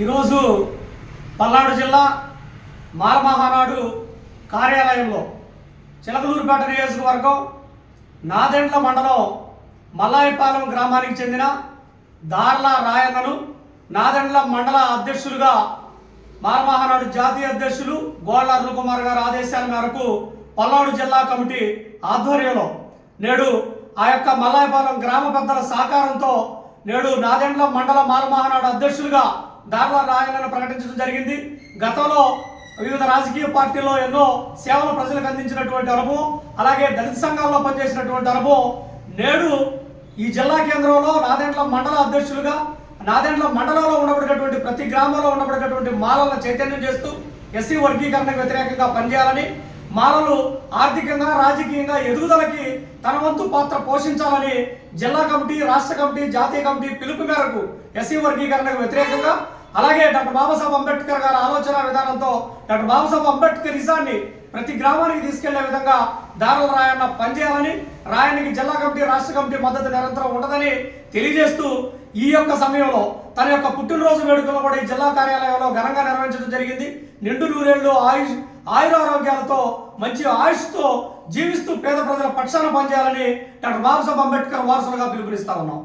ఈరోజు పల్నాడు జిల్లా మాలమహానాడు కార్యాలయంలో చిలకలూరుపేట నియోజకవర్గం నాదెండ్ల మండలం మల్లాయపాలెం గ్రామానికి చెందిన దార్ల రాయన్నను నాదెండ్ల మండల అధ్యక్షులుగా మాలమహానాడు జాతీయ అధ్యక్షులు గోళ్ల అరుణ్ కుమార్ గారి ఆదేశాల మేరకు పల్నాడు జిల్లా కమిటీ ఆధ్వర్యంలో నేడు ఆ యొక్క మల్లాయపాలెం గ్రామ పెద్దల సహకారంతో నేడు నాదెండ్ల మండల మాలమహానాడు అధ్యక్షులుగా దార్ల రాయన్నను ప్రకటించడం జరిగింది. గతంలో వివిధ రాజకీయ పార్టీల్లో ఎన్నో సేవలు ప్రజలకు అందించినటువంటి అనుభవం, అలాగే దళిత సంఘాల్లో పనిచేసినటువంటి అనుభవం నేడు ఈ జిల్లా కేంద్రంలో నాదెండ్ల మండల అధ్యక్షులుగా నాదెండ్ల మండలంలో ఉండబడినటువంటి ప్రతి గ్రామంలో ఉండబడినటువంటి మాలలను చైతన్యం చేస్తూ ఎస్సీ వర్గీకరణకు వ్యతిరేకంగా పనిచేయాలని, మాలలు ఆర్థికంగా రాజకీయంగా ఎదుగుదలకి తన వంతు పాత్ర పోషించాలని జిల్లా కమిటీ, రాష్ట్ర కమిటీ, జాతీయ కమిటీ పిలుపు మేరకు ఎస్సీ వర్గీకరణకు వ్యతిరేకంగా, అలాగే డాక్టర్ బాబాసాహెబ్ అంబేద్కర్ గారి ఆలోచన విధానంతో డాక్టర్ బాబాసాహెబ్ అంబేద్కరిజాన్ని ప్రతి గ్రామానికి తీసుకెళ్లే విధంగా దార్ల రాయన్న పనిచేయాలని, రాయన్నకి జిల్లా కమిటీ, రాష్ట్ర కమిటీ మద్దతు నిరంతరం ఉండదని తెలియజేస్తూ ఈ యొక్క సమయంలో తన యొక్క పుట్టినరోజు వేడుకలను కూడా ఈ జిల్లా కార్యాలయంలో ఘనంగా నిర్వహించడం జరిగింది. నిండు నూరేళ్లు ఆయురారోగ్యాలతో మంచి ఆయుష్తో జీవిస్తూ పేద ప్రజల పక్షాన పనిచేయాలని డాక్టర్ బాబాసాహెబ్ అంబేద్కర్ వారసులుగా పిలుపునిస్తా ఉన్నాం.